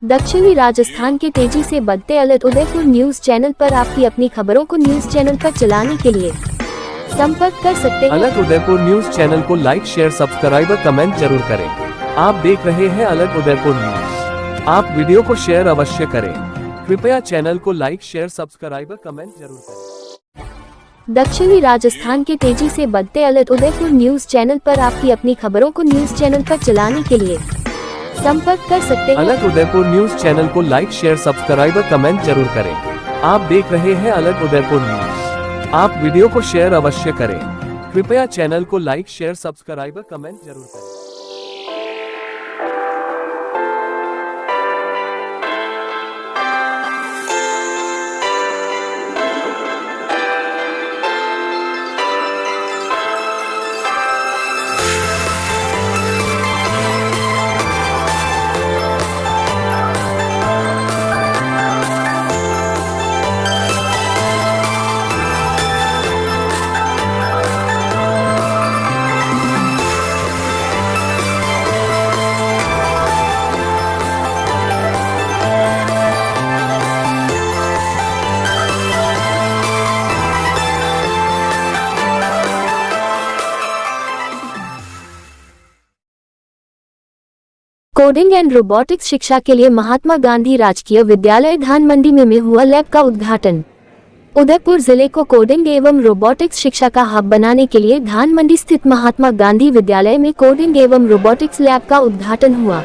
दक्षिणी राजस्थान के तेजी से बढ़ते अलर्ट उदयपुर न्यूज चैनल पर आपकी अपनी खबरों को न्यूज चैनल पर चलाने के लिए संपर्क कर सकते हैं। अलर्ट उदयपुर न्यूज चैनल को लाइक शेयर सब्सक्राइब और कमेंट जरूर करें। आप देख रहे हैं अलर्ट उदयपुर न्यूज। आप वीडियो को शेयर अवश्य करें। कृपया चैनल को लाइक शेयर सब्सक्राइब और कमेंट जरूर करें। दक्षिणी राजस्थान के तेजी से बढ़ते अलर्ट उदयपुर न्यूज चैनल पर आपकी अपनी खबरों को न्यूज चैनल पर चलाने के लिए संपर्क कर सकते हैं। अलर्ट उदयपुर न्यूज चैनल को लाइक शेयर सब्सक्राइब और कमेंट जरूर करें। आप देख रहे हैं अलर्ट उदयपुर न्यूज। आप वीडियो को शेयर अवश्य करें। कृपया चैनल को लाइक शेयर सब्सक्राइब और कमेंट जरूर करें। कोडिंग एंड रोबोटिक्स शिक्षा के लिए महात्मा गांधी राजकीय विद्यालय धानमंडी में हुआ लैब का उद्घाटन। उदयपुर जिले को कोडिंग एवं रोबोटिक्स शिक्षा का हब बनाने के लिए धानमंडी स्थित महात्मा गांधी विद्यालय में कोडिंग एवं रोबोटिक्स लैब का उद्घाटन हुआ।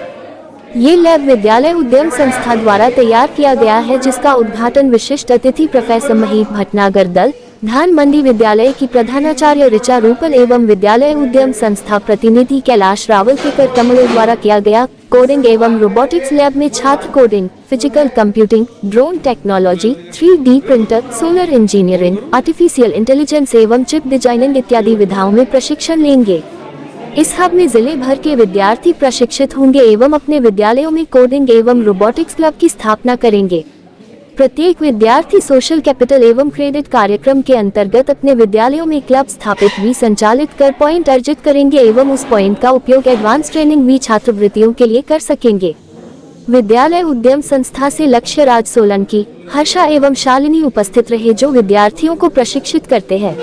ये लैब विद्यालय उद्यम संस्था द्वारा तैयार किया गया है, जिसका उद्घाटन विशिष्ट अतिथि प्रोफेसर महीप भटनागर दल धानमंडी विद्यालय की प्रधानाचार्य ऋचा रूपल एवं विद्यालय उद्यम संस्था प्रतिनिधि कैलाश रावल के करकमलों द्वारा किया गया। कोडिंग एवं रोबोटिक्स लैब में छात्र coding, physical computing, drone technology, 3D printer, solar engineering, artificial intelligence एवं चिप डिजाइनिंग इत्यादि विधाओं में प्रशिक्षण लेंगे। इस हब में जिले भर के विद्यार्थी प्रशिक्षित होंगे एवं अपने विद्यालयों में कोडिंग एवं रोबोटिक्स क्लब की स्थापना करेंगे। प्रत्येक विद्यार्थी सोशल कैपिटल एवं क्रेडिट कार्यक्रम के अंतर्गत अपने विद्यालयों में क्लब स्थापित भी संचालित कर पॉइंट अर्जित करेंगे एवं उस पॉइंट का उपयोग एडवांस ट्रेनिंग भी छात्रवृत्तियों के लिए कर सकेंगे। विद्यालय उद्यम संस्था से लक्ष्य राज सोलंकी, हर्षा एवं शालिनी उपस्थित रहे, जो विद्यार्थियों को प्रशिक्षित करते हैं।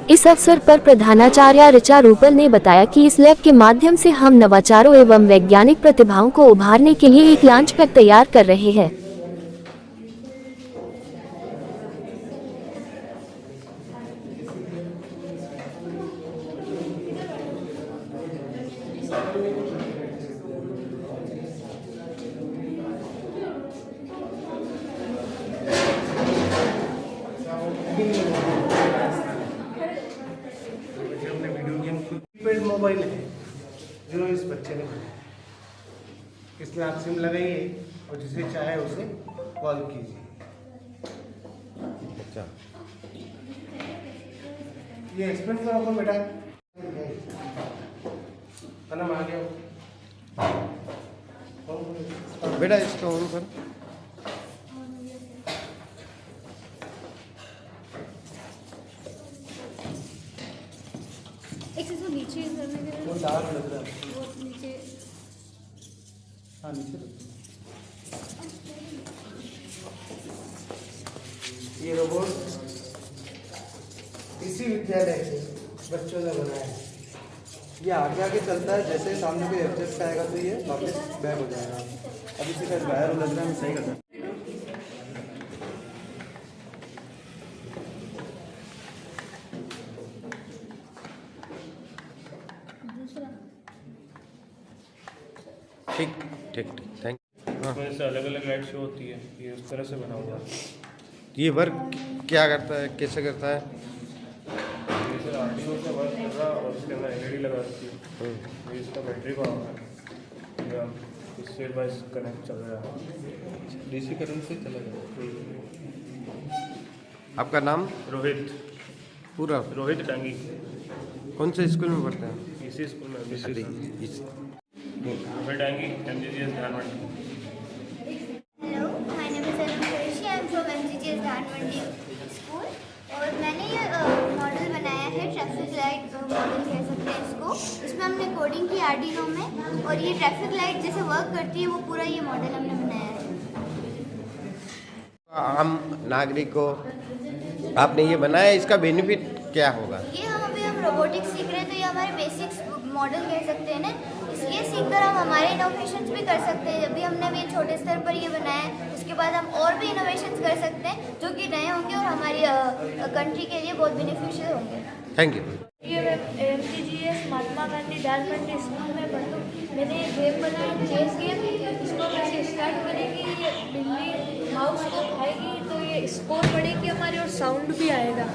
इस अवसर पर प्रधानाचार्य ऋचा रूपल ने बताया कि इस लैब के माध्यम से हम नवाचारों एवं वैज्ञानिक प्रतिभाओं को उभारने के लिए एक लॉन्च पैड तैयार कर रहे हैं। मोबाइल है जो इस बच्चे ने बनाया, इसमें आप सिम लगाइए और जिसे चाहे उसे कॉल कीजिए। अच्छा, ये एक्सपेरिमेंट करो आपको बेटा, कलम आ गया बेटा, इसको ऑन कर। नीचे वो डार्क लग रहा है, वो नीचे, हाँ नीचे। ये रोबोट इसी विद्यालय के बच्चों ने बनाया है। ये आगे आगे चलता है, जैसे सामने कोई एडजस्ट आएगा तो ये वापस बैक हो जाएगा। अभी से का वायर लग रहा है, सही करता है। ठीक ठीक ठीक, थैंक यू। इसमें से अलग अलग लाइट शो होती है, ये उस तरह से बना हुआ है। ये वर्क क्या करता है, कैसे करता है? ये सर आरटीओ से वर्क कर रहा है और इसके अंदर एलईडी लगा रखी है। ये इसका बैटरी का है, इससे वाइज कनेक्ट चल रहा है, डीसी करंट से चला जाएगा। आपका नाम? रोहित। पूरा रोहित डांगी। कौन से स्कूल में पढ़ते हैं? इसी स्कूल में Rohit Dangi, MGGS Dhanmandi. Hello, my name is Arun Qureshi, I am from MGGS Dhanmandi school. और मैंने ये मॉडल बनाया है, ट्रैफिक लाइट मॉडल कह सकते हैं इसको। इसमें हमने कोडिंग की आर्डिनो में, और ये ट्रैफिक लाइट जैसे वर्क करती है वो पूरा ये मॉडल हमने बनाया है। आम नागरिक को आपने ये बनाया, इसका बेनिफिट क्या होगा? ये हम रोबोटिक्स सीख रहे हैं, तो ये हमारे बेसिक्स मॉडल कह सकते हैं ना। ये सीखकर हम हमारे इनोवेशंस भी कर सकते हैं। जब भी हमने भी छोटे स्तर पर ये बनाया है, उसके बाद हम और भी इनोवेशंस कर सकते हैं जो कि नए होंगे और हमारी कंट्री के लिए बहुत बेनिफिशियल होंगे। Thank you. ये मैं MGGS महात्मा गांधी डाल मंडी स्कूल में पढ़ता हूँ। मैंने ये गेम बनाया, चेस गेम। इसको कैसे स्टार्ट करेगी, ये बिल्ली माउस को खाएगी तो ये स्कोर बढ़ेगी हमारी और साउंड भी आएगा।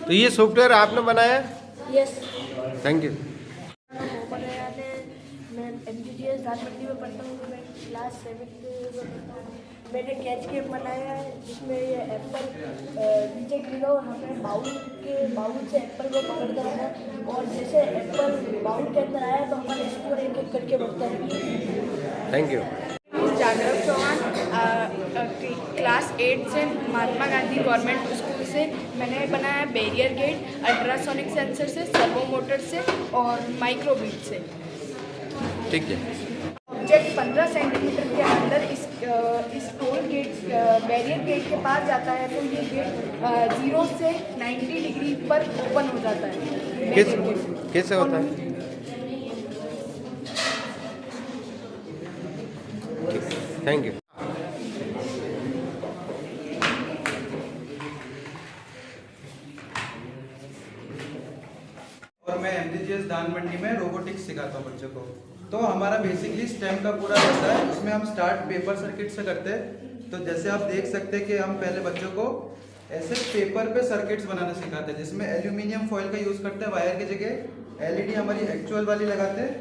तो ये सॉफ्टवेयर आपने बनाया? यस। Thank you. बनाया है, मैं MGGS डाल मंडी में पढ़ता हूँ। मैं क्लास 7 में पढ़ता हूँ। मैंने कैच गेम बनाया है जिसमें ये एप्पल नीचे गिरा और हमें बाउल से एप्पल को पकड़ कर रखा, और जैसे एप्पल बाउल के अंदर आया तो हमारे स्कोर एक एक करके बढ़ता है। Thank you. जागृत चौहान, क्लास 8 से महात्मा गांधी गवर्नमेंट स्कूल से। मैंने बनाया बैरियर गेट अल्ट्रासोनिक सेंसर से, सर्वो मोटर से और माइक्रोबीट से। ठीक है। ऑब्जेक्ट 15 सेंटीमीटर के अंदर इस टोल गेट बैरियर गेट के पास जाता है तो ये गेट 0 से 90 डिग्री पर ओपन हो जाता है। कैसे होता है? Thank you. और मैं MGGS दान मंडी में रोबोटिक्स सिखाता हूँ बच्चों को। तो हमारा बेसिकली स्टेम का पूरा रहता है। इसमें हम स्टार्ट पेपर सर्किट से करते हैं। तो जैसे आप देख सकते हैं कि हम पहले बच्चों को ऐसे पेपर पे सर्किट्स बनाना सिखाते हैं, जिसमें एल्यूमिनियम फॉयल का यूज़ करते हैं वायर की जगह। LED हमारी एक्चुअल वाली लगाते हैं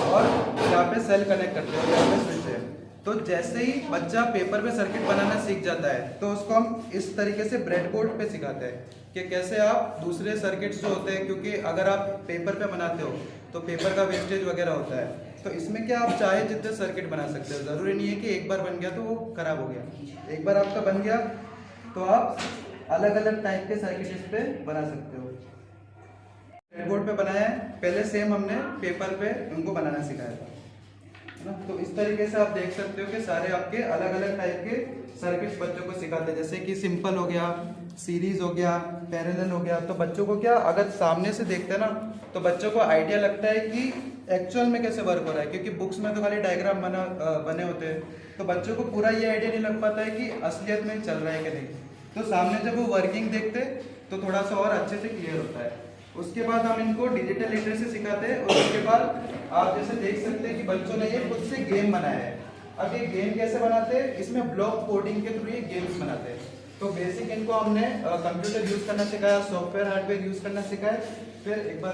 और यहाँ पे सेल कनेक्ट करते हैं, यहाँ पे स्विच है। तो जैसे ही बच्चा पेपर पे सर्किट बनाना सीख जाता है तो उसको हम इस तरीके से ब्रेडबोर्ड पे सिखाते हैं कि कैसे आप दूसरे सर्किट्स जो होते हैं, क्योंकि अगर आप पेपर पे बनाते हो तो पेपर का वेस्टेज वगैरह होता है। तो इसमें क्या आप चाहे जितने सर्किट बना सकते हो। ज़रूरी नहीं है कि एक बार बन गया तो वो खराब हो गया। एक बार आपका बन गया तो आप अलग अलग टाइप के सर्किट इस पे बना सकते हो। ब्रेडबोर्ड पे बनाया है, पहले सेम हमने पेपर पे उनको बनाना सिखाया था ना। तो इस तरीके से आप देख सकते हो कि सारे आपके अलग अलग टाइप के सर्किट्स बच्चों को सिखाते हैं। जैसे कि सिंपल हो गया, सीरीज हो गया, पैरेलल हो गया। तो बच्चों को क्या, अगर सामने से देखते हैं ना तो बच्चों को आइडिया लगता है कि एक्चुअल में कैसे वर्क हो रहा है, क्योंकि बुक्स में तो खाली डायग्राम बने होते हैं। तो बच्चों को पूरा ये आइडिया नहीं लग पाता है कि असलियत में चल रहा है कि नहीं। तो सामने जब वो वर्किंग देखते तो थोड़ा सा और अच्छे से क्लियर होता है। उसके बाद हम इनको डिजिटल लिटरेसी सिखाते हैं। और उसके बाद आप जैसे देख सकते हैं कि बच्चों ने ये खुद से गेम बनाया है। अब ये गेम कैसे बनाते हैं, इसमें ब्लॉक कोडिंग के थ्रू ये गेम्स बनाते हैं। तो बेसिक इनको हमने कंप्यूटर यूज करना सिखाया, सॉफ्टवेयर हार्डवेयर यूज करना सिखाया। फिर एक बार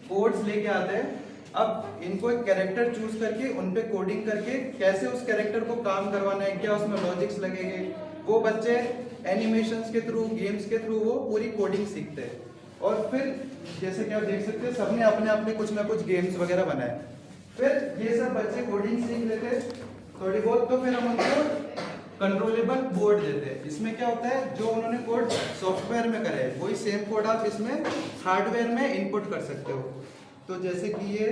कोड्स लेके आते हैं। अब इनको एक कैरेक्टर चूज करके उन पे कोडिंग करके कैसे उस कैरेक्टर को काम करवाना है, क्या उसमें लॉजिक्स लगेंगे, वो बच्चे एनिमेशंस के थ्रू, गेम्स के थ्रू वो पूरी कोडिंग सीखते हैं। और फिर जैसे कि आप देख सकते हैं सबने अपने अपने कुछ ना कुछ गेम्स वगैरह बनाए। फिर ये सब बच्चे कोडिंग सीख लेते हैं थोड़ी बहुत, तो फिर हम उनको कंट्रोलेबल बोर्ड देते हैं। इसमें क्या होता है, जो उन्होंने कोड सॉफ्टवेयर में करे है वही सेम कोड आप इसमें हार्डवेयर में इनपुट कर सकते हो। तो जैसे कि ये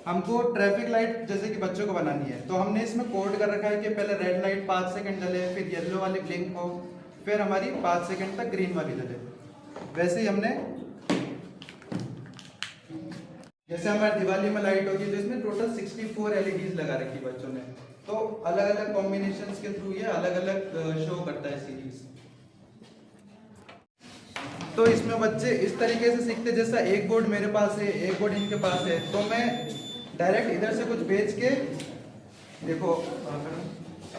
हमको ट्रैफिक लाइट जैसे कि बच्चों को बनानी है, तो हमने इसमें कोड कर रखा है कि पहले रेड लाइट 5 सेकंड जले, फिर येलो वाली ब्लिंक हो, फिर हमारी 5 सेकंड तक ग्रीन वाली जले। वैसे ही हमने जैसे हमारी दिवाली में लाइट होगी तो इसमें टोटल 64 LEDs लगा रखी बच्चों ने। तो अलग अलग कॉम्बिनेशंस के थ्रू ये अलग अलग शो करता है सीरीज। तो इसमें बच्चे इस तरीके से सीखते, जैसा एक बोर्ड मेरे पास है, एक बोर्ड इनके पास है, तो मैं डायरेक्ट इधर से कुछ भेज के देखो,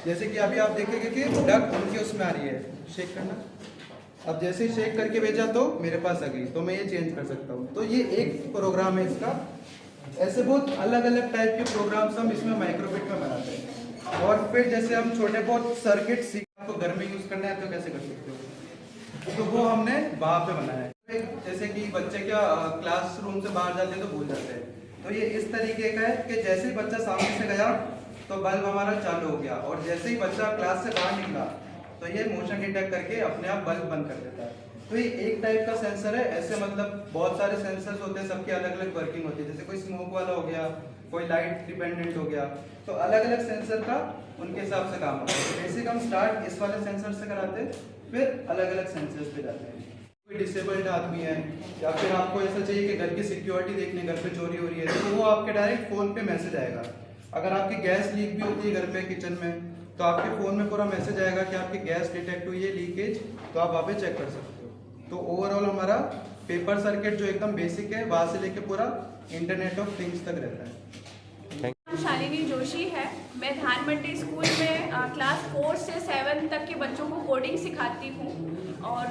जैसे कि अभी आप देखेंगे कि डक उनकी उसमें आ रही है, शेक करना। अब जैसे ही शेक करके भेजा तो मेरे पास आ गई, तो मैं ये चेंज कर सकता हूँ। तो ये एक प्रोग्राम है इसका। ऐसे बहुत अलग अलग टाइप के प्रोग्राम्स हम इसमें माइक्रोबिट में बनाते हैं। और फिर जैसे हम छोटे बहुत सर्किट सीख आपको घर में यूज करना है तो कैसे कर सकते हो, तो वो हमने वहाँ पे बनाया है। जैसे कि बच्चे क्या क्लासरूम से बाहर जाते हैं तो भूल जाते हैं, तो ये इस तरीके का है कि जैसे ही बच्चा सामने से गया तो बल्ब हमारा चालू हो गया, और जैसे ही बच्चा क्लास से बाहर निकला तो ये मोशन डिटेक्ट करके अपने आप बल्ब बंद कर देता है। तो ये एक टाइप का सेंसर है। ऐसे मतलब बहुत सारे सेंसर्स होते हैं, सबकी अलग अलग वर्किंग होती है। जैसे कोई स्मोक वाला हो गया, कोई लाइट डिपेंडेंट हो गया, तो अलग अलग सेंसर का उनके हिसाब से काम होता है। बेसिक हम स्टार्ट इस वाले सेंसर से कराते हैं, फिर अलग अलग सेंसर्स पे जाते हैं। कोई डिसेबल्ड आदमी है या फिर आपको ऐसा चाहिए कि घर की सिक्योरिटी देखने, घर पे चोरी हो रही है, तो वो आपके डायरेक्ट फ़ोन पे मैसेज आएगा। अगर आपकी गैस लीक भी होती है घर पे किचन में, तो आपके फ़ोन में पूरा मैसेज आएगा कि आपकी गैस डिटेक्ट हुई है लीकेज, तो आप वहाँ पे चेक कर सकते हो। तो ओवरऑल हमारा पेपर सर्किट जो एकदम बेसिक है, वहाँ से लेके पूरा इंटरनेट ऑफ थिंग्स तक रहता है। शालिनी जोशी है। मैं धान मंडी स्कूल में क्लास 4 से 7 तक के बच्चों को कोडिंग सिखाती हूँ। और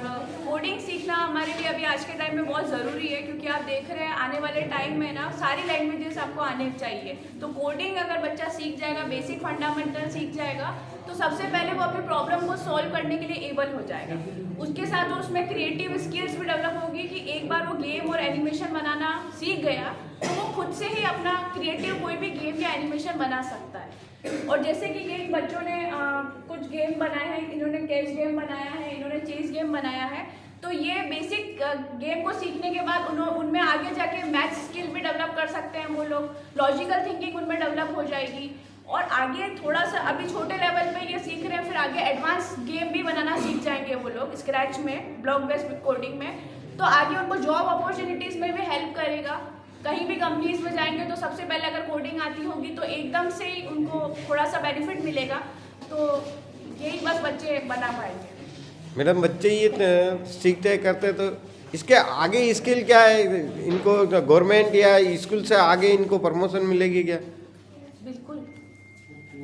कोडिंग सीखना हमारे लिए अभी आज के टाइम में बहुत ज़रूरी है, क्योंकि आप देख रहे हैं आने वाले टाइम में ना सारी लैंग्वेजेस आपको आने चाहिए। तो कोडिंग अगर बच्चा सीख जाएगा, बेसिक फंडामेंटल सीख जाएगा, तो सबसे पहले वो अपनी प्रॉब्लम को सॉल्व करने के लिए एबल हो जाएगा। उसके साथ उसमें क्रिएटिव स्किल्स भी डेवलप होगी कि एक बार वो गेम और एनिमेशन बनाना सीख गया तो वो खुद से ही अपना क्रिएटिव कोई भी गेम या एनिमेशन बना सकता है। और जैसे कि ये बच्चों ने कुछ गेम बनाए हैं, इन्होंने कैच गेम बनाया है, इन्होंने चेस गेम बनाया है। तो ये बेसिक गेम को सीखने के बाद उनमें आगे जाके मैथ स्किल भी डेवलप कर सकते हैं वो लोग, लॉजिकल थिंकिंग उनमें डेवलप हो जाएगी। और आगे थोड़ा सा अभी छोटे लेवल पे ये सीख रहे हैं, फिर आगे एडवांस गेम भी बनाना सीख जाएंगे वो लोग स्क्रैच में, ब्लॉक बेस्ड कोडिंग में। तो आगे उनको जॉब अपॉर्चुनिटीज़ में भी हेल्प करेगा। कहीं भी कंपनीज में जाएंगे तो सबसे पहले अगर कोडिंग आती होगी तो एकदम से ही उनको थोड़ा सा बेनिफिट मिलेगा। तो यही बस बच्चे बना पाएंगे। मैडम, बच्चे ये सीखते करते तो इसके आगे स्किल क्या है? इनको गवर्नमेंट या स्कूल से आगे इनको प्रमोशन मिलेगी क्या? बिल्कुल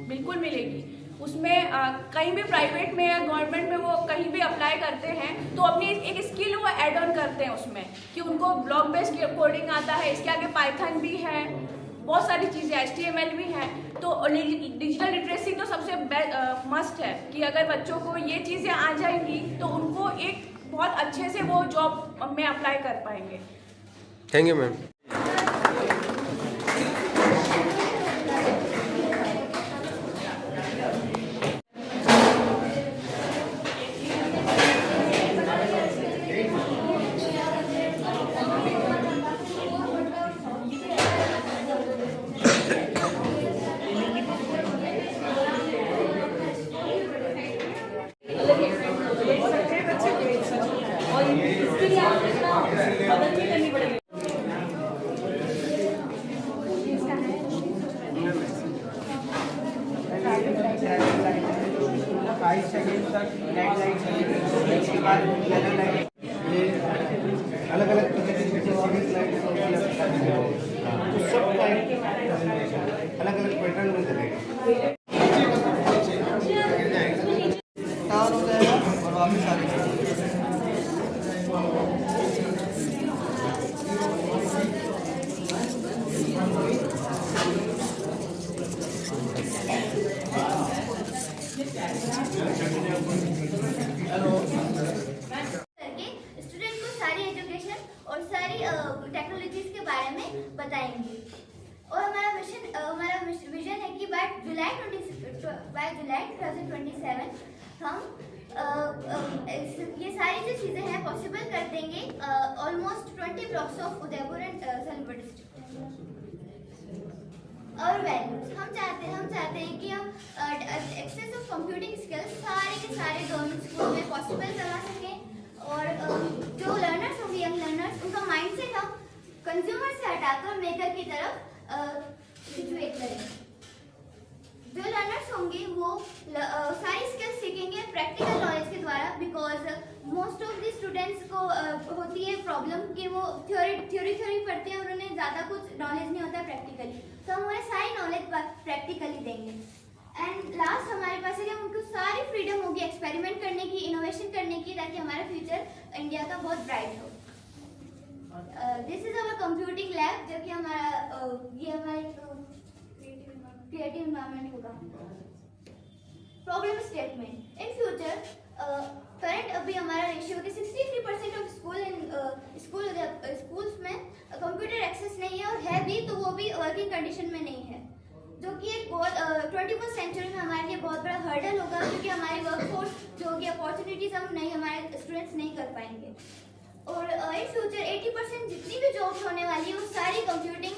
बिल्कुल मिलेगी। उसमें कहीं भी प्राइवेट में या गवर्नमेंट में वो कहीं भी अप्लाई करते हैं तो अपनी एक स्किल वो ऐड ऑन करते हैं उसमें, कि उनको ब्लॉक बेस्ड कोडिंग आता है, इसके आगे पाइथन भी है, बहुत सारी चीज़ें, HTML भी है। तो डिजिटल लिटरेसी तो सबसे मस्ट है कि अगर बच्चों को ये चीज़ें आ जाएंगी तो उनको एक बहुत अच्छे से वो जॉब में अप्लाई कर पाएंगे। Thank you ma'am. अलग अलग अलग अलग पैटर्न में चलेगा हो जाएगा और वापस आ जाएगा। करके स्टूडेंट को सारी एजुकेशन और सारी टेक्नोलॉजीज के बारे में बताएंगे। और हमारा विजन है कि बाय जुलाई 2027 हम ये सारी जो चीज़ें हैं पॉसिबल कर देंगे almost 20 blocks of Udaipur and Sonbhadra district. और वैल्यूज हम चाहते हैं कि हम एक्सेस ऑफ कंप्यूटिंग स्किल्स सारे के सारे गवर्नमेंट स्कूल में पॉसिबल करा सकें। और जो लर्नर्स होंगे, यंग लर्नर्स, उनका माइंडसेट हम कंज्यूमर से हटाकर मेकर की तरफ सिचुएट करें। जो लर्नर्स होंगे वो सारी स्किल्स सीखेंगे प्रैक्टिकल नॉलेज के द्वारा, because most of the students को होती है प्रॉब्लम कि वो थ्योरी पढ़ते हैं और उन्हें ज़्यादा कुछ नॉलेज नहीं होता प्रैक्टिकली। तो हम उन्हें सारी नॉलेज प्रैक्टिकली देंगे। एंड लास्ट हमारे पास है कि उनको सारी फ्रीडम होगी एक्सपेरिमेंट करने की, इनोवेशन करने की, ताकि हमारा फ्यूचर इंडिया का बहुत ब्राइट हो। This is our computing lab, जो कि ये हमारा क्रिएटिव एनवायरनमेंट होगा। Problem statement in future current अभी हमारा रेशियो कि 63% ऑफ स्कूल्स में कंप्यूटर एक्सेस नहीं है, और है भी तो वो भी वर्किंग कंडीशन में नहीं है। जो कि एक बहुत 21st सेंचुरी में हमारे लिए बहुत बड़ा हर्डल होगा, क्योंकि हमारी वर्कफोर्स जो कि अपॉर्चुनिटीज हम नहीं, हमारे स्टूडेंट्स नहीं कर पाएंगे। और इन फ्यूचर 80% जितनी भी जॉब्स होने वाली है वो सारी कंप्यूटिंग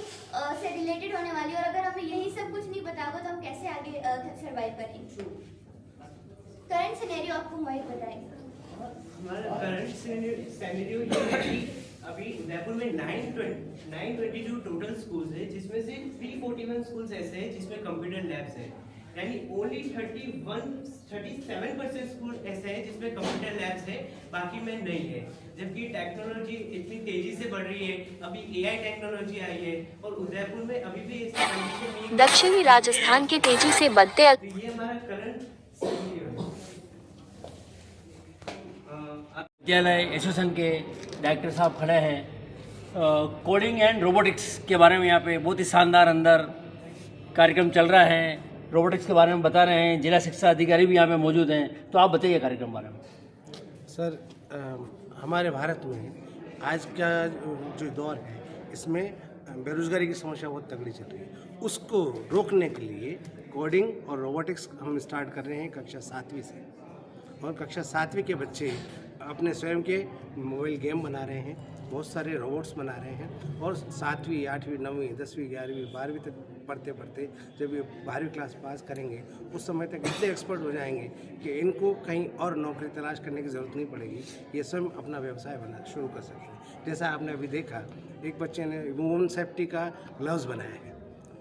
से रिलेटेड होने वाली है, और अगर हमें यही सब कुछ नहीं पता होगा तो हम कैसे आगे सर्वाइव करेंगे। करंट सिनेरियो आपको मोहित बताएगा। हमारा करंट सिनेरियो ये है कि अभी उदयपुर में 922 टोटल स्कूल्स है, जिसमें से 341 स्कूल्स ऐसे हैं जिसमें कंप्यूटर लैब्स हैं, यानी ओनली 37% स्कूल ऐसे हैं जिसमें कंप्यूटर लैब्स है, बाकी में नहीं है। जबकि टेक्नोलॉजी इतनी तेजी से बढ़ रही है, अभी AI टेक्नोलॉजी आई है और उदयपुर में अभी भी इस कंडीशन में दक्षिणी राजस्थान के तेजी से बढ़ते तो ये हमारा करंट सिनेरियो है। विद्यालय एसोसिएशन के डायरेक्टर साहब खड़े हैं। कोडिंग एंड रोबोटिक्स के बारे में यहाँ पे बहुत ही शानदार अंदर कार्यक्रम चल रहा है। रोबोटिक्स के बारे में बता रहे हैं, जिला शिक्षा अधिकारी भी यहाँ पे मौजूद हैं। तो आप बताइए कार्यक्रम के बारे में। सर, हमारे भारत में आज का जो दौर है इसमें बेरोजगारी की समस्या बहुत तगड़ी चल रही है। उसको रोकने के लिए कोडिंग और रोबोटिक्स हम स्टार्ट कर रहे हैं कक्षा 7वीं से। और कक्षा 7वीं के बच्चे अपने स्वयं के मोबाइल गेम बना रहे हैं, बहुत सारे रोबोट्स बना रहे हैं। और 7वीं 8वीं 9वीं 10वीं 11वीं 12वीं तक पढ़ते पढ़ते जब ये 12वीं क्लास पास करेंगे उस समय तक इतने एक्सपर्ट हो जाएंगे कि इनको कहीं और नौकरी तलाश करने की ज़रूरत नहीं पड़ेगी, ये स्वयं अपना व्यवसाय बना शुरू कर सकेंगे। जैसा आपने अभी देखा, एक बच्चे ने वुमन सेफ्टी का ग्लव्स बनाया है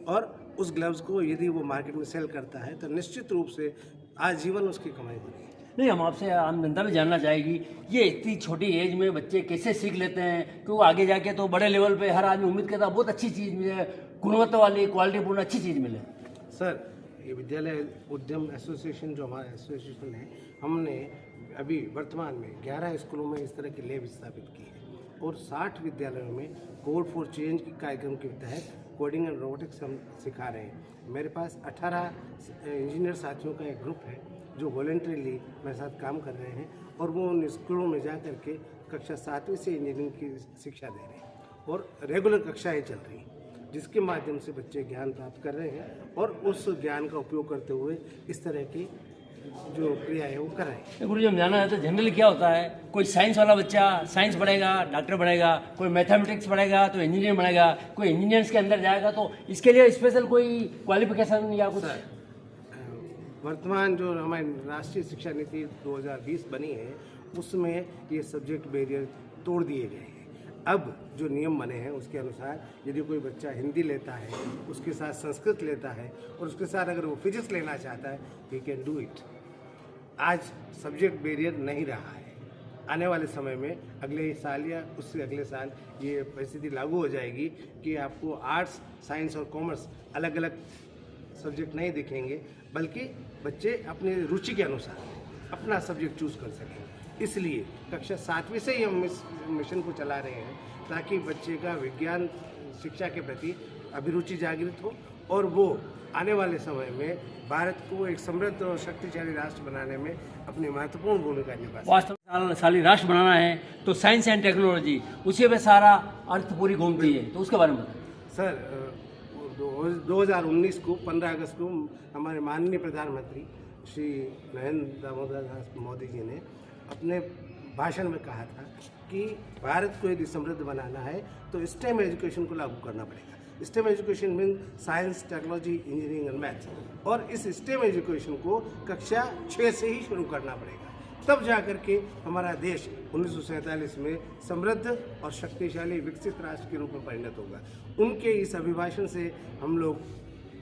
और उस ग्लव्स को यदि वो मार्केट में सेल करता है तो निश्चित रूप से आजीवन उसकी कमाई होगी। नहीं, हम आपसे आम जनता भी जानना चाहेगी, ये इतनी छोटी एज में बच्चे कैसे सीख लेते हैं कि वो आगे जाके तो बड़े लेवल पे हर आदमी उम्मीद करता है बहुत अच्छी चीज़ मिले, गुणवत्ता वाली क्वालिटीपूर्ण अच्छी चीज़ मिले। सर, ये विद्यालय उद्यम एसोसिएशन जो हमारा एसोसिएशन है, हमने अभी वर्तमान में 11 स्कूलों में इस तरह की लैब स्थापित की है और 60 विद्यालयों में कोड फॉर चेंज की कार्यक्रम के तहत कोडिंग एंड रोबोटिक्स हम सिखा रहे हैं। मेरे पास 18 इंजीनियर साथियों का एक ग्रुप है जो वॉलंटरीली मेरे साथ काम कर रहे हैं और वो उन स्कूलों में जा कर के कक्षा 7वीं से इंजीनियरिंग की शिक्षा दे रहे हैं और रेगुलर कक्षाएं चल रही हैं, जिसके माध्यम से बच्चे ज्ञान प्राप्त कर रहे हैं और उस ज्ञान का उपयोग करते हुए इस तरह की जो क्रिया है वो कर रहे हैं। गुरु जी, हम जानना है तो जनरली क्या होता है, कोई साइंस वाला बच्चा साइंस पढ़ेगा डॉक्टर बनेगा, कोई मैथमेटिक्स पढ़ेगा तो इंजीनियर बनेगा, कोई इंजीनियर्स के अंदर जाएगा, तो इसके लिए स्पेशल कोई क्वालिफिकेशन या कुछ? वर्तमान जो हमारी राष्ट्रीय शिक्षा नीति 2020 बनी है उसमें ये सब्जेक्ट बैरियर तोड़ दिए गए हैं। अब जो नियम बने हैं उसके अनुसार यदि कोई बच्चा हिंदी लेता है, उसके साथ संस्कृत लेता है और उसके साथ अगर वो फिजिक्स लेना चाहता है, ही कैन डू इट। आज सब्जेक्ट बैरियर नहीं रहा है। आने वाले समय में अगले साल या उससे अगले साल ये परिस्थिति लागू हो जाएगी कि आपको आर्ट्स, साइंस और कॉमर्स अलग अलग सब्जेक्ट नहीं दिखेंगे, बल्कि बच्चे अपनी रुचि के अनुसार अपना सब्जेक्ट चूज़ कर सकें। इसलिए कक्षा 7वीं से ही हम इस मिशन को चला रहे हैं ताकि बच्चे का विज्ञान शिक्षा के प्रति अभिरुचि जागृत हो और वो आने वाले समय में भारत को एक समृद्ध और शक्तिशाली राष्ट्र बनाने में अपनी महत्वपूर्ण भूमिका निभा सके। वास्तविक राष्ट्र बनाना है तो साइंस एंड टेक्नोलॉजी, उसी पे सारा अर्थ पूरी घूमती है, तो उसके बारे में सर 2019 को 15 अगस्त को हमारे माननीय प्रधानमंत्री श्री नरेंद्र दामोदर दास मोदी जी ने अपने भाषण में कहा था कि भारत को यदि समृद्ध बनाना है तो स्टेम एजुकेशन को लागू करना पड़ेगा। Stem education mean science, technology, engineering and maths, और इस स्टेम एजुकेशन को कक्षा 6 से ही शुरू करना पड़ेगा। तब जाकर के हमारा देश 1947 में समृद्ध और शक्तिशाली विकसित राष्ट्र के रूप में परिणत होगा। उनके इस अभिभाषण से हम लोग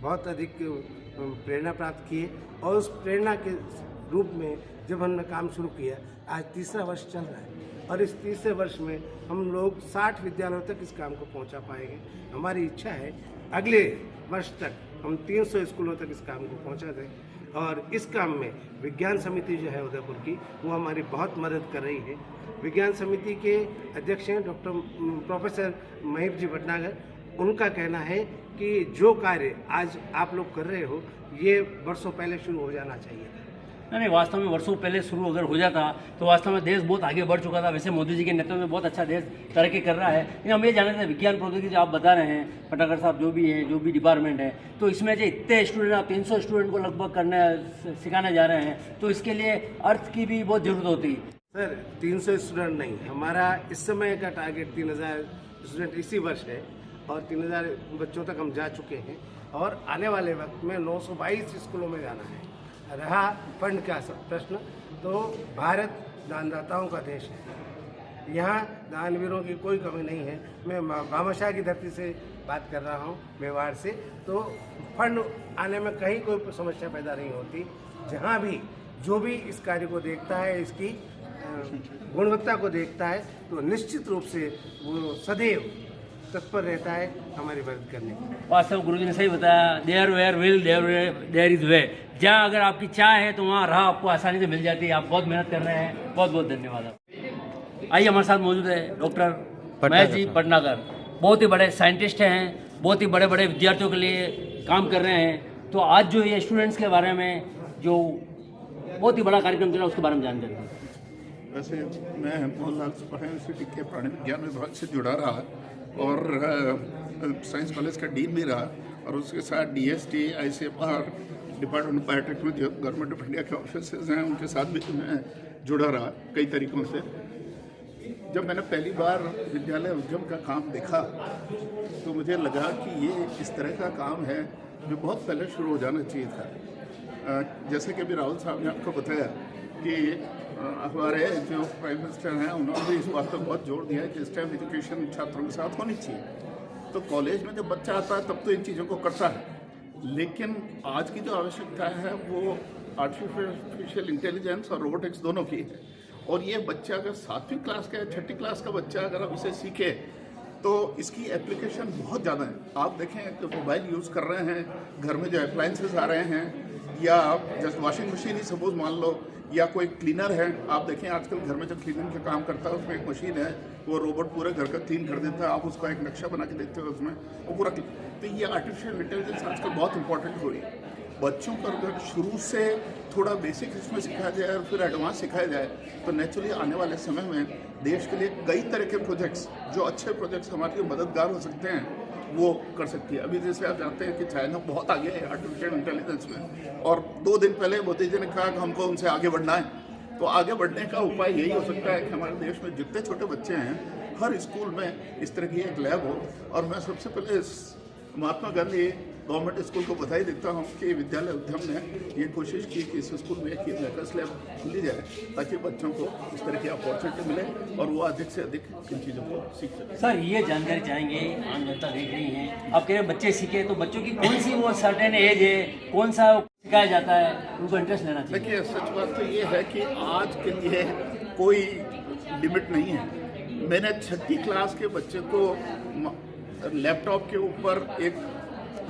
बहुत अधिक प्रेरणा प्राप्त किए और उस प्रेरणा के रूप में जब हमने काम शुरू किया, आज तीसरा वर्ष चल रहा है और इस तीसरे वर्ष में हम लोग 60 विद्यालयों तक इस काम को पहुंचा पाएंगे। हमारी इच्छा है अगले वर्ष तक हम 300 स्कूलों तक इस काम को पहुंचा दें और इस काम में विज्ञान समिति जो है उदयपुर की, वो हमारी बहुत मदद कर रही है। विज्ञान समिति के अध्यक्ष हैं प्रोफेसर महेश जी भटनागर। उनका कहना है कि जो कार्य आज आप लोग कर रहे हो ये वर्षों पहले शुरू हो जाना चाहिए था, नहीं, वास्तव में वर्षों पहले शुरू अगर हो जाता तो वास्तव में देश बहुत आगे बढ़ चुका था। वैसे मोदी जी के नेतृत्व में बहुत अच्छा देश तरक्की कर रहा है। लेकिन हम ये जानते थे विज्ञान प्रौद्योगिकी जो आप बता रहे हैं पटाकर साहब, जो भी है, जो भी डिपार्टमेंट है, तो इसमें जो इतने स्टूडेंट, आप 300 स्टूडेंट को लगभग सिखाने जा रहे हैं, तो इसके लिए अर्थ की भी बहुत ज़रूरत होती है। सर 300 स्टूडेंट नहीं, हमारा इस समय का टारगेट 3000 स्टूडेंट इसी वर्ष है और 3000 बच्चों तक हम जा चुके हैं और आने वाले वक्त में 922 स्कूलों में जाना है। रहा फंड का प्रश्न, तो भारत दानदाताओं का देश है, यहाँ दानवीरों की कोई कमी नहीं है। मैं भामाशाह की धरती से बात कर रहा हूँ, मेवाड़ से, तो फंड आने में कहीं कोई समस्या पैदा नहीं होती। जहाँ भी जो भी इस कार्य को देखता है, इसकी गुणवत्ता को देखता है, तो निश्चित रूप से वो सदैव तत्पर रहता है हमारी मदद करने की। वास्तव में गुरुजी ने सही बताया, there where will there is way. जहाँ अगर आपकी चाह है तो वहाँ राह आपको आसानी से मिल जाती है। आप बहुत मेहनत कर रहे हैं, बहुत बहुत धन्यवाद आप। आइए, हमारे साथ मौजूद है डॉक्टर महेश जी पटनागर, बहुत ही बड़े साइंटिस्ट हैं, बहुत ही बड़े बड़े विद्यार्थियों के लिए काम कर रहे हैं। तो आज जो ये स्टूडेंट्स के बारे में जो बहुत ही बड़ा कार्यक्रम चला, उसके बारे में जानकारी दें। वैसे मैं मोहनलाल सुपरहा यूनिवर्सिटी के प्राणी विज्ञान विभाग से जुड़ा रहा और साइंस कॉलेज का डीन भी रहा, और उसके साथ DST, ICFR, department of biotechnology, government of India के ऑफिसेज हैं, उनके साथ भी मैं जुड़ा रहा कई तरीक़ों से। जब मैंने पहली बार विद्यालय उद्यम का काम देखा तो मुझे लगा कि ये इस तरह का काम है जो बहुत पहले शुरू हो जाना चाहिए था। जैसे कि अभी राहुल साहब ने आपको बताया कि हमारे जो प्राइम मिनिस्टर हैं, उन्होंने भी इस बात पर बहुत जोर दिया है कि स्टेम एजुकेशन छात्रों के साथ होनी चाहिए। तो कॉलेज में जब बच्चा आता है तब तो इन चीज़ों को करता है, लेकिन आज की जो आवश्यकता है वो आर्टिफिशियल इंटेलिजेंस और रोबोटिक्स दोनों की है। और ये बच्चा अगर 7वीं क्लास का या 6ठी क्लास का बच्चा अगर अब इसे सीखे तो इसकी एप्लीकेशन बहुत ज़्यादा है। आप देखें कि मोबाइल यूज़ कर रहे हैं, घर में जो अप्लायंसेस आ रहे हैं, या जैसे वॉशिंग मशीन ही सपोज मान लो, या कोई क्लीनर है, आप देखें आजकल घर में जब क्लीनिंग का काम करता है उसमें एक मशीन है, वो रोबोट पूरे घर का क्लीन कर देता है। आप उसका एक नक्शा बना के देखते हो उसमें वो पूरा। तो ये आर्टिफिशियल इंटेलिजेंस आजकल बहुत इंपॉर्टेंट हो रही है। बच्चों को अगर शुरू से थोड़ा बेसिक इसमें सिखाया जाए और फिर एडवांस सिखाया जाए तो नेचुरली आने वाले समय में देश के लिए कई तरह के प्रोजेक्ट्स, जो अच्छे प्रोजेक्ट्स हमारे लिए मददगार हो सकते हैं, वो कर सकती है। अभी जैसे आप जानते हैं कि चाइना बहुत आगे है आर्टिफिशियल इंटेलिजेंस में, और 2 दिन पहले मोदी जी ने कहा कि हमको उनसे आगे बढ़ना है। तो आगे बढ़ने का उपाय यही हो सकता है कि हमारे देश में जितने छोटे बच्चे हैं, हर स्कूल में इस तरह की एक लैब हो। और मैं सबसे पहले महात्मा गांधी गवर्नमेंट स्कूल को बधाई देता हूँ कि विद्यालय उद्यम ने ये कोशिश की कि इस स्कूल में एक लैकर्स लैब खुली जाए ताकि बच्चों को इस तरह की अपॉर्चुनिटी मिले और वो अधिक से अधिक इन चीज़ों को सीख सकें। सर, ये जानकारी चाहेंगे, आम जनता देख रही है, आप कह रहे हैं बच्चे सीखे, तो बच्चों की कौन सी वो सर्टेन एज है, कौन सा सिखाया जाता है, उनको इंटरेस्ट लेना चाहिए? देखिए, सच बात तो ये है कि आज के लिए कोई लिमिट नहीं है। मैंने 6ठी क्लास के बच्चे को लैपटॉप के ऊपर एक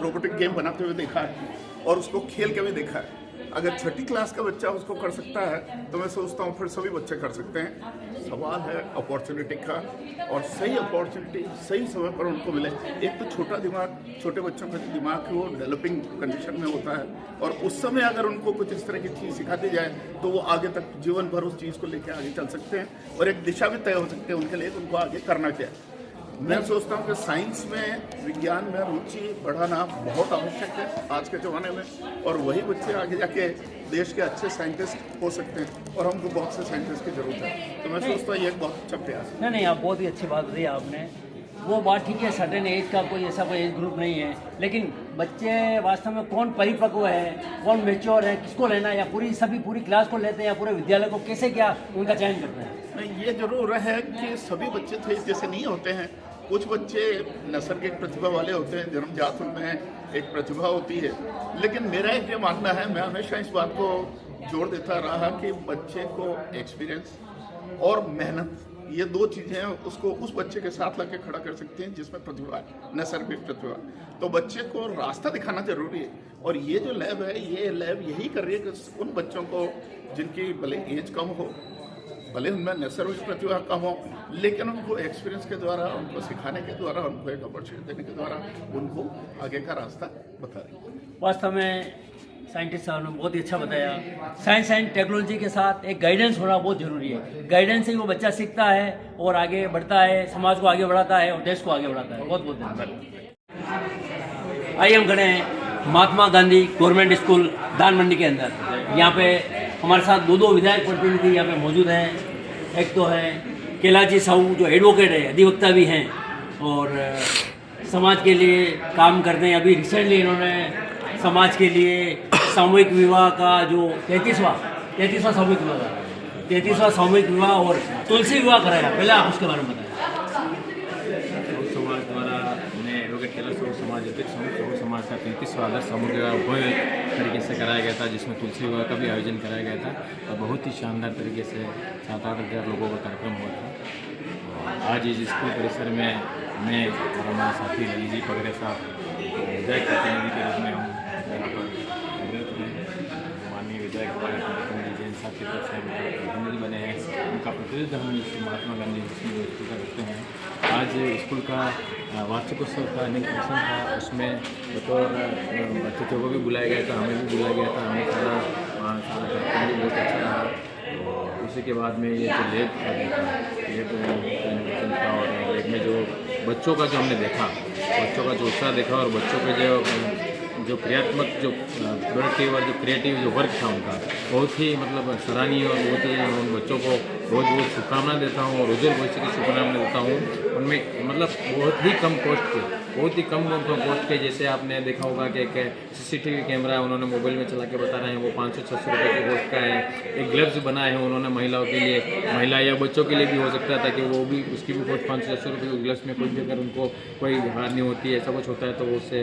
रोबोटिक गेम बनाते हुए देखा है और उसको खेल के भी देखा है। अगर 6ठी क्लास का बच्चा उसको कर सकता है तो मैं सोचता हूँ फिर सभी बच्चे कर सकते हैं। सवाल है अपॉर्चुनिटी का, और सही अपॉर्चुनिटी सही समय पर उनको मिले। एक तो छोटा दिमाग, छोटे बच्चों का दिमाग वो डेवलपिंग कंडीशन में होता है, और उस समय अगर उनको कुछ इस तरह की चीज़ सिखा दी जाए तो वो आगे तक जीवन भर उस चीज़ को लेकर आगे चल सकते हैं और एक दिशा भी तय हो सकती है उनके लिए कि उनको आगे करना क्या है। मैं सोचता हूँ कि साइंस में, विज्ञान में रुचि बढ़ाना बहुत आवश्यक है आज के ज़माने में, और वही बच्चे आगे जाके देश के अच्छे साइंटिस्ट हो सकते हैं, और हमको बहुत से साइंटिस्ट की ज़रूरत है। तो मैं सोचता हूँ ये एक बहुत अच्छा प्रयास है। नहीं, आप बहुत ही अच्छी बात बताई आपने। वो बात ठीक है, सर्टेन एज का कोई ऐसा कोई एज ग्रुप नहीं है, लेकिन बच्चे वास्तव में कौन परिपक्व है, कौन मैच्योर है, किसको लेना है, या पूरी क्लास को लेते हैं या पूरे विद्यालय को, कैसे क्या उनका चयन करते हैं? नहीं, ये जरूर है कि सभी बच्चे तो एक जैसे नहीं होते हैं। कुछ बच्चे नैसर्गिक प्रतिभा वाले होते हैं, जन्मजात उनमें एक प्रतिभा होती है। लेकिन मेरा एक ये मानना है, मैं हमेशा इस बात को जोर देता रहा कि बच्चे को एक्सपीरियंस और मेहनत, ये 2 चीज़ें उसको उस बच्चे के साथ लाके खड़ा कर सकती हैं जिसमें प्रतिभा है, नैसर्गिक प्रतिभा। तो बच्चे को रास्ता दिखाना जरूरी है, और ये जो लैब है, ये लैब यही कर रही है कि उन बच्चों को जिनकी भले एज कम हो, भले उनमें नैसर्गिक प्रतिभा कम हो, लेकिन उनको एक्सपीरियंस के द्वारा, उनको सिखाने के द्वारा, उनको एक अपॉर्चुनिटी देने के द्वारा उनको आगे का रास्ता बता रही है। वास्तव में साइंटिस्ट साहब ने बहुत ही अच्छा बताया। साइंस एंड टेक्नोलॉजी के साथ एक गाइडेंस होना बहुत ज़रूरी है। गाइडेंस से ही वो बच्चा सीखता है और आगे बढ़ता है, समाज को आगे बढ़ाता है और देश को आगे बढ़ाता है। बहुत बहुत धन्यवाद। आइए हम खड़े हैं महात्मा गांधी गवर्नमेंट स्कूल दान मंडी के अंदर। यहाँ पे हमारे साथ दो विधायक प्रतिनिधि यहाँ पे मौजूद हैं। एक तो है कैलाश साहू जो एडवोकेट है, अधिवक्ता भी हैं और समाज के लिए काम करते हैं। अभी रिसेंटली इन्होंने समाज के लिए सामूहिक विवाह का जो 33वां सामूहिक विवाह और तुलसी विवाह कराया। पहले आप उसके बारे में बताएं। समाज द्वारा मैं एडवोकेट कैलाश साहू समाज अध्यक्ष हूँ। समाज का 33वां आदर्श सामूहिक विवाह भव्य तरीके से कराया गया था, जिसमें तुलसी विवाह का भी आयोजन कराया गया था और बहुत ही शानदार तरीके से 7-8 हज़ार लोगों का कार्यक्रम हुआ था। आज इस स्कूल परिसर में मैं और हमारे साथी ललित जी पगरे साहब विधायक प्रतिनिधि के रूप में हूँ यहाँ पर माननीय विधायक जैन साहब के तरफ से प्रतिनिधि बने हैं। उनका प्रतिनिधित्व हम महात्मा गांधी स्कूल का करते हैं। आज स्कूल का वार्षिकोत्सव का अनेक फंक्शन था, उसमें बतौर अतिथियों को भी बुलाया गया था, हमें भी बुलाया गया था। हमें सारा कार्यक्रम भी बहुत अच्छा रहा। उसी के बाद में ये जो लेब था और लेब में जो बच्चों का जो हमने देखा, बच्चों का जो उत्साह देखा और बच्चों के जो क्रियात्मक जो प्रोडक्टिव और जो क्रिएटिव जो वर्क था उनका बहुत ही मतलब सराहनीय और बहुत ही उन बच्चों को बहुत बहुत शुभकामनाएं देता हूँ और उज्जवल भविष्य की शुभकामनाएं देता हूँ। उनमें मतलब बहुत ही कम कॉस्ट के जैसे आपने देखा होगा कि एक CCTV कैमरा उन्होंने मोबाइल में चला के बता रहे हैं, वो 500-600 रुपये की कॉस्ट का है। एक ग्लव्स बनाए हैं उन्होंने महिलाओं के लिए, महिला या बच्चों के लिए भी हो सकता था कि वो भी उसकी भी कॉस्ट 500-600 रुपये की ग्लव्स में कुछ भी अगर उनको कोई हार नहीं होती है, ऐसा कुछ होता है तो वो उससे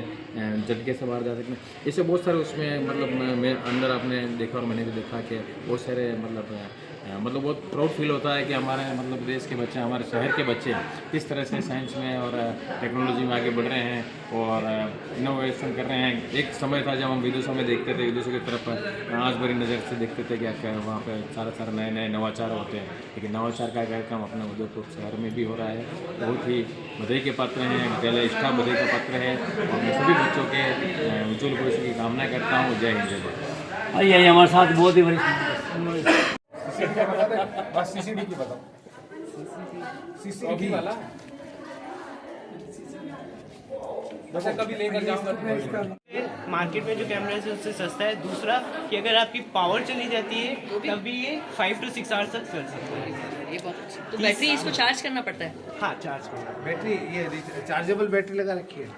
झटके से बाहर जा सकते हैं। इससे बहुत सारे उसमें मतलब मैं अंदर आपने देखा और मैंने भी देखा कि बहुत सारे मतलब बहुत प्राउड फील होता है कि हमारे मतलब देश के बच्चे, हमारे शहर के बच्चे किस तरह से साइंस में और टेक्नोलॉजी में आगे बढ़ रहे हैं और इनोवेशन कर रहे हैं। एक समय था जब हम विदेशों में देखते थे, विदेशों की तरफ आँच भरी नज़र से देखते थे कि वहाँ पर सारा नए नवाचार होते हैं, लेकिन नवाचार का कार्यक्रम अपने उदयपुर शहर में भी हो रहा है। बहुत ही बधाई के पात्र हैं, विद्यालय स्टाफ बधाई का पात्र है और मैं सभी बच्चों के उज्ज्वल भविष्य की कामना करता हूँ। जय हिंद, जय भारत। आइए हमारे साथ बहुत ही वरिष्ठ बस CCD की बताओ। CCD वाला बच्चा कभी लेकर जाऊंगा। मार्केट में जो कैमरा है उससे सस्ता है। दूसरा कि अगर आपकी पावर चली जाती है तब भी ये 5 to 6 आवर्स तक चल सकता है। ये बहुत अच्छा। तो बैटरी इसको चार्ज करना पड़ता है? हाँ, चार्ज करना। बैटरी ये चार्जेबल बैटरी लगा रखी है।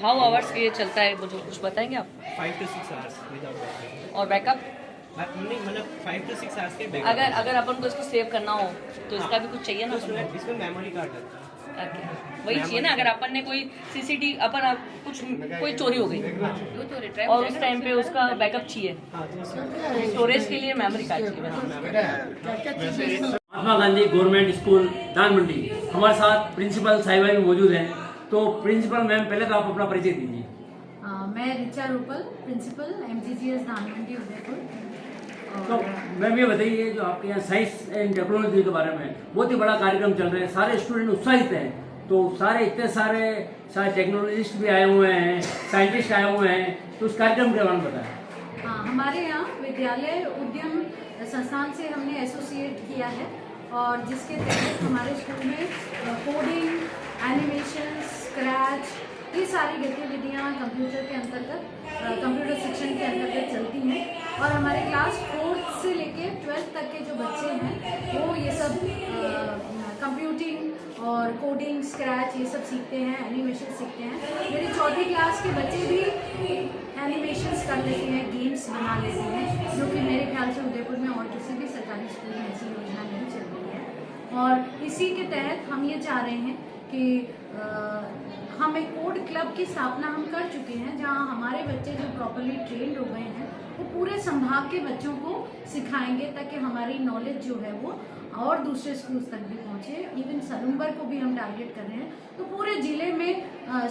हाउ आवर्स ये चलता है मुझे कुछ बताएंगे आप? 5 to 6 आवर्स विदाउट बैटरी। और बैकअप? नहीं, मतलब 5 to 6 आवर्स के बैकअप। अगर अपन को इसको सेव करना हो तो इसका भी कुछ चाहिए ना? इसमें मेमोरी कार्ड लगता है। वही चाहिए ना, अगर अपन ने कोई CCTV अपन कुछ कोई चोरी हो गई और उस टाइम पे उसका बैकअप चाहिए, स्टोरेज के लिए मेमोरी कार्ड चाहिए। महात्मा गांधी गवर्नमेंट स्कूल दान मंडी, हमारे साथ प्रिंसिपल साहिबा भी मौजूद हैं। तो प्रिंसिपल मैम, पहले तो आप अपना परिचय दीजिए। मैं रिचा रूपल, प्रिंसिपल MGGS दान मंडी उदयपुर। तो मैम ये बताइए, जो आपके यहाँ साइंस एंड टेक्नोलॉजी के बारे में बहुत ही बड़ा कार्यक्रम चल रहा है, सारे स्टूडेंट उत्साहित हैं, तो इतने सारे टेक्नोलॉजिस्ट भी आए हुए हैं, साइंटिस्ट आए हुए हैं, तो उस कार्यक्रम के बारे में बताएं। हाँ, हमारे यहाँ विद्यालय उद्यम संस्थान से हमने एसोसिएट किया है और जिसके तहत हमारे स्कूल में कोडिंग, एनिमेशन, स्क्रैच, ये सारी गतिविधियाँ कंप्यूटर के अंतर्गत, कंप्यूटर शिक्षण के अंतर्गत चलती हैं और हमारे क्लास 4th से लेके 12th तक के जो बच्चे हैं वो ये सब कंप्यूटिंग और कोडिंग, स्क्रैच ये सब सीखते हैं, एनिमेशन सीखते हैं। मेरी 4th क्लास के बच्चे भी एनिमेशंस कर लेते हैं, गेम्स बना लेते हैं, जो कि मेरे ख्याल से उदयपुर में और किसी भी सरकारी स्कूल में ऐसी योजना नहीं चल रही है। और इसी के तहत हम ये चाह रहे हैं कि हम एक कोड क्लब की स्थापना हम कर चुके हैं, जहां हमारे बच्चे जो प्रॉपर्ली ट्रेंड हो गए हैं वो पूरे संभाग के बच्चों को सिखाएंगे, ताकि हमारी नॉलेज जो है वो और दूसरे स्कूल्स तक भी पहुंचे। इवन सलूम्बर को भी हम टारगेट कर रहे हैं, तो पूरे ज़िले में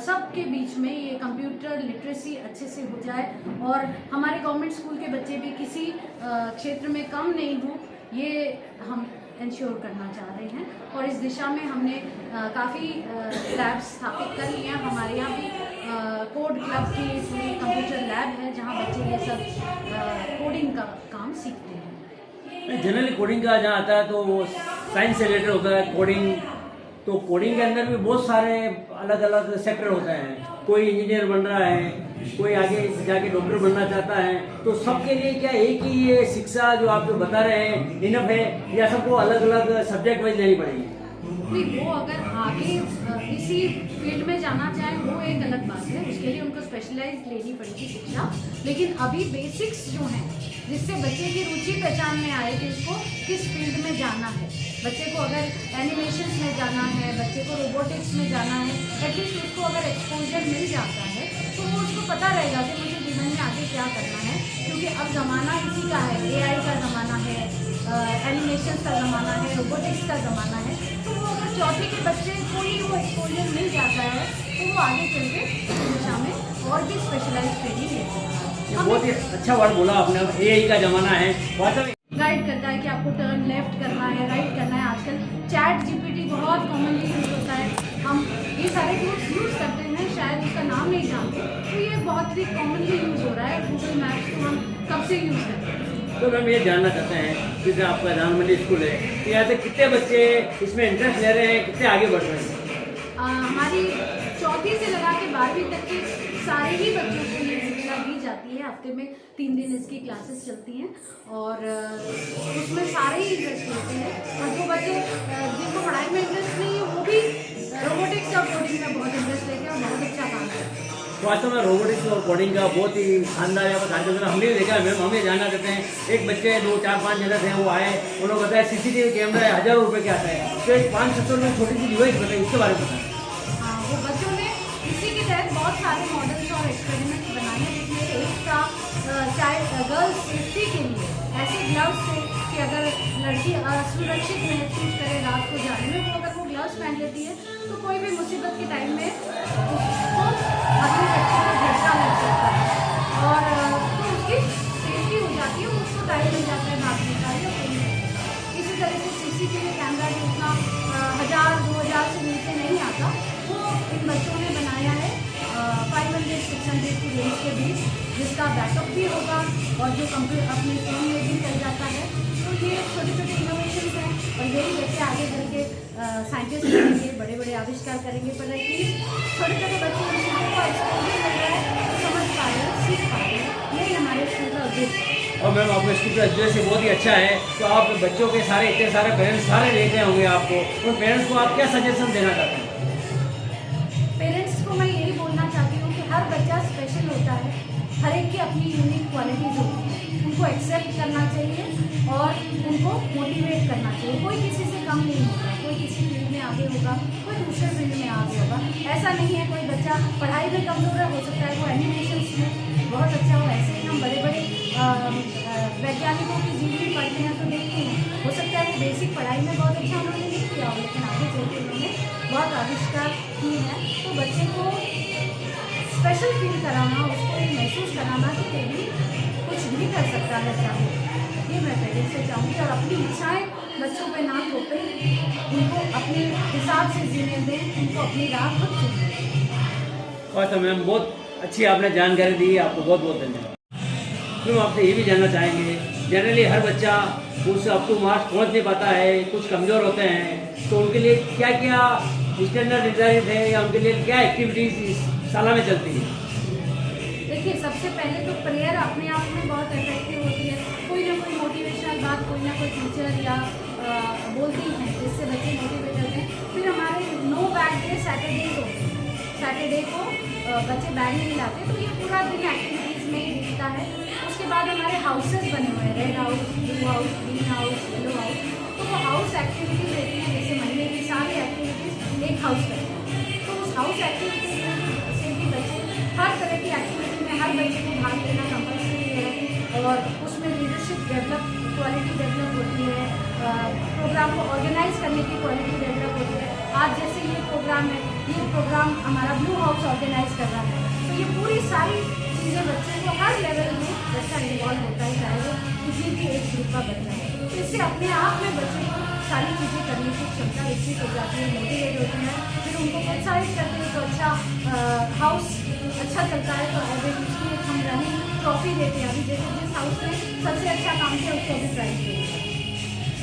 सबके बीच में ये कंप्यूटर लिटरेसी अच्छे से हो जाए और हमारे गवर्नमेंट स्कूल के बच्चे भी किसी क्षेत्र में कम नहीं हो, ये हम इंश्योर करना चाह रहे हैं। और इस दिशा में हमने काफ़ी लैब्स स्थापित कर लिए हैं। हमारे यहाँ भी कोड क्लब की पूरी कंप्यूटर लैब है जहाँ बच्चे ये सब कोडिंग का काम सीखते हैं। जनरली कोडिंग का जहाँ आता है तो वो साइंस से रिलेटेड होता है कोडिंग। तो कोडिंग के अंदर भी बहुत सारे अलग अलग सेक्टर होते हैं। कोई इंजीनियर बन रहा है, कोई आगे जाके डॉक्टर बनना चाहता है। तो सबके लिए क्या एक ही ये शिक्षा जो आप जो बता रहे हैं इनफ है या सबको अलग अलग सब्जेक्ट वाइज लेनी पड़ेगी? नहीं, वो अगर आगे इसी फील्ड में जाना चाहे वो एक अलग बात है, उसके लिए उनको स्पेशलाइज लेनी पड़ेगी शिक्षा। लेकिन अभी बेसिक्स जो हैं जिससे बच्चे की रुचि पहचान में आए कि उसको किस फील्ड में जाना है। बच्चे को अगर एनिमेशन में जाना है, बच्चे को रोबोटिक्स में जाना है, एटलीस्ट उसको अगर एक्सपोजर मिल जाता है तो वो उसको पता रहेगा कि मुझे जीवन में आगे क्या करना है। क्योंकि अब ज़माना इसी का है, AI का ज़माना है, एनिमेशन का ज़माना है, रोबोटिक्स का ज़माना है। तो वो अगर चौथी के बच्चे को ही वो एक्सपोजर मिल जाता है तो वो आगे चल के इस दिशा में और भी स्पेशलाइज ट्रेनिंग ले सकता है। बहुत ही अच्छा वर्ड बोला आपने, AI का ज़माना है। वास्तव में गाइड करता है कि आपको टर्न लेफ्ट करना है, राइट करना है। आजकल चैट GPT बहुत कॉमनली यूज होता है, हम ये सारे टूल्स यूज़ करते हैं, शायद उसका नाम नहीं जानते। तो ये बहुत ही कॉमनली यूज़ हो रहा है। गूगल मैप्स को हम कब से यूज़ करते हैं। तो मैम ये जानना चाहते हैं कि जैसे आपका धान मंडी स्कूल है तो यहाँ से कितने बच्चे इसमें इंटरेस्ट ले रहे हैं, कितने आगे बढ़ रहे हैं? हमारी चौथी से लगा के 12वीं तक के सारे ही बच्चों को ये शिक्षा दी जाती है। हफ्ते में 3 दिन इसकी क्लासेस चलती हैं और उसमें सारे ही इंटरेस्ट लेते हैं। और जो बच्चे जिनको पढ़ाई में इंटरेस्ट नहीं है वो भी रोबोटिक्स और कोडिंग में बहुत इंटरेस्ट लेते हैं और बहुत अच्छा काम करते हैं। वास्तव में रोबोटिक्स और कोडिंग का बहुत ही शानदार यहाँ पर कार्यक्रम हमने भी देखा है। मैम हम ये जानना चाहते हैं, एक बच्चे 2 4 5 जगह थे, वो आए, उन्होंने बताया CCTV कैमरा है, हज़ारों रुपये के आता है। तो एक 500 में छोटी सी डिवाइस बताई, उसके बारे में बताएं। हाँ, वो बच्चों ने इसी के तहत बहुत सारे मॉडल्स और एक्सपेरिमेंट्स बनाए हैं, जिसमें एक था चाइल्ड गर्ल्स सेफ्टी के लिए ऐसे ग्लव्स थे कि अगर लड़की असुरक्षित महसूस करे रात को जाने में, वो अगर वो ग्लव्स पहन लेती है तो कोई भी मुसीबत के टाइम में उसको अपने बच्चे को झटका लग सकता है और तो उसकी सेफ्टी हो जाती है, उसको टाइम मिल जाता है भागने का या कोई। इसी तरह से CCTV कैमरा भी उतना 1000-2000 से नीचे नहीं आता, वो इन बच्चों ने बनाया है 500-600 की रेंज के बीच, जिसका बैकअप भी होगा और जो कंप्यूटर अपने फ़ोन में भी चल जाता है। तो ये छोटे छोटे इनोवेशन हैं और यही बच्चे आगे चल के साइंटिस्ट बनेंगे, बड़े बड़े आविष्कार करेंगे। पर एटलीस्ट छोटे छोटे बच्चे को एक्सपोजर मिल रहा है, समझ पा रहे हैं, सीख पा रहे हैं। यही हमारे स्कूल का उद्देश्य है। और मैम आपका स्कूल का उद्देश्य बहुत ही अच्छा है। तो आप बच्चों के सारे इतने सारे पेरेंट्स सारे लेते होंगे आपको, उन पेरेंट्स को आप क्या सजेशन देना चाहते हैं? पेरेंट्स को मैं यही बोलना चाहती हूँ कि हर बच्चा स्पेशल होता है, हर एक की अपनी यूनिक क्वालिटीज़ होती हैं, उनको एक्सेप्ट करना चाहिए और उनको मोटिवेट करना चाहिए। कोई किसी से कम नहीं होगा, कोई किसी फील्ड में आगे होगा, कोई दूसरे फील्ड में आगे होगा। ऐसा नहीं है कोई बच्चा पढ़ाई में कमज़ोर हो सकता है, वो एनिमेशंस में बहुत अच्छा हो। ऐसे ही हम बड़े बड़े वैज्ञानिकों की जीवनी पढ़ते हैं तो देखते हैं, हो सकता है वो बेसिक पढ़ाई में बहुत अच्छा उन्होंने नहीं किया हो, लेकिन आगे चल के उन्होंने बहुत आविष्कार किए हैं। तो बच्चे को स्पेशल फील कराना, उसको ये महसूस कराना कि वो भी कुछ भी कर सकता है चाहे, ये मैं पेरेंट्स से चाहूँगी। और अपनी इच्छाएं बच्चों पे ना थोपें, उनको अपने हिसाब से जीने दें, उनको अपनी राह खुद चुनने दें। और तो मैम बहुत अच्छी आपने जानकारी दी, आपको बहुत बहुत धन्यवाद। तो हम आपसे ये भी जानना चाहेंगे, जनरली हर बच्चा उस अप टू मार्क्स पहुँच नहीं पाता है, कुछ कमज़ोर होते हैं, तो उनके लिए क्या क्या स्टैंडर्ड निर्धारित है या उनके लिए क्या एक्टिविटीज़ इस साल में चलती है? देखिए, सबसे पहले तो प्रेयर अपने आप में बहुत इफेक्टिव होती है। कोई ना कोई मोटिवेशनल बात कोई ना कोई टीचर या बोलती हैं जिससे बच्चे मोटिवेट होते हैं। फिर हमारे नो बैग डे सैटरडे को बच्चे बैग नहीं लाते, तो ये पूरा दिन एक्टिविटीज़ में ही दिखता है। उसके बाद हमारे हाउसेस बने हुए हैं, red house, blue house, green house, yellow house. तो वो हाउस एक्टिविटीज़ होती हैं, जैसे महीने की सारी एक्टिविटीज़ एक हाउस करते हैं। तो उस हाउस एक्टिविटीज़ से भी बच्चे हर तरह की एक्टिविटी में हर बच्चे को भाग लेना कंपल्सरी है और उसमें लीडरशिप डेवलप, क्वालिटी डेवलप होती है, प्रोग्राम को ऑर्गेनाइज करने की क्वालिटी डेवलप होती है। आज जैसे ये प्रोग्राम है, ये प्रोग्राम हमारा ब्लू हाउस ऑर्गेनाइज कर रहा है, तो ये पूरी सारी चीज़ें बच्चे को हर लेवल में बच्चा इन्वॉल्व होता है, चाहे वो किसी भी एज ग्रुप का बच्चा है। तो इससे अपने आप में बच्चे को सारी चीज़ें करने की क्षमता विकसित हो जाती है, मोटिवेट होती है। फिर उनको प्रोत्साहित करते हैं तो अच्छा हाउस अच्छा चलता है तो एवरेज उसकी एक हम रनिंग ट्रॉफी देते हैं। अभी जैसे जिस हाउस में सबसे अच्छा काम किया उसको अभी प्राइज देंगे।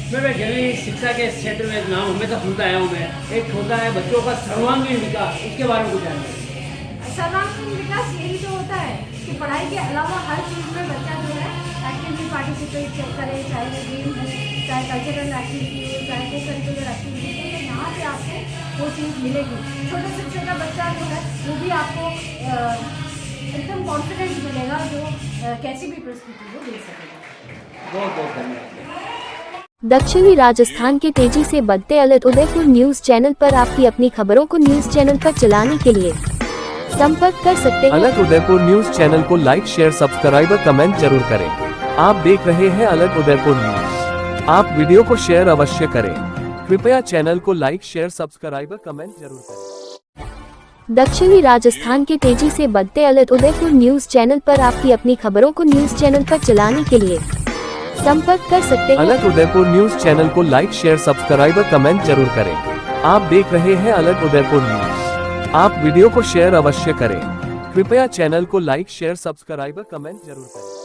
मैं जनरली शिक्षा के क्षेत्र में नाम हमेशा सुनता आया हूँ मैं, एक होता है बच्चों का सर्वांगीण विकास, उसके बारे में कुछ जानकारी। सर्वांगीण विकास यही तो होता है कि पढ़ाई के अलावा हर चीज़ में बच्चा जो है एक्टिवली पार्टिसिपेट करे, चाहे वो गेम हो, चाहे कल्चरल एक्टिविटी हो, चाहे को करिकुलर एक्टिविटी हो, तो यहाँ पे आपको वो चीज़ मिलेगी। छोटे से छोटा बच्चा जो है वो भी आपको एकदम कॉन्फिडेंस मिलेगा जो कैसी भी परिस्थिति को दे सकेगा। बहुत बहुत धन्यवाद। दक्षिणी राजस्थान के तेजी से बढ़ते अलर्ट उदयपुर न्यूज चैनल पर आपकी अपनी खबरों को न्यूज चैनल पर चलाने के लिए संपर्क कर सकते हैं। अलर्ट उदयपुर न्यूज चैनल को लाइक शेयर सब्सक्राइब और कमेंट जरूर करें। आप देख रहे हैं अलर्ट उदयपुर न्यूज। आप वीडियो को शेयर अवश्य करें। कृपया चैनल को लाइक शेयर सब्सक्राइब और कमेंट जरूर करें। दक्षिणी राजस्थान के तेजी से बढ़ते अलर्ट उदयपुर न्यूज चैनल पर आपकी अपनी खबरों को न्यूज चैनल पर चलाने के लिए संपर्क कर सकते हैं। अलर्ट उदयपुर न्यूज चैनल को लाइक शेयर सब्सक्राइब और कमेंट जरूर करें। आप देख रहे हैं अलर्ट उदयपुर न्यूज। आप वीडियो को शेयर अवश्य करें। कृपया चैनल को लाइक शेयर सब्सक्राइब और कमेंट जरूर करें।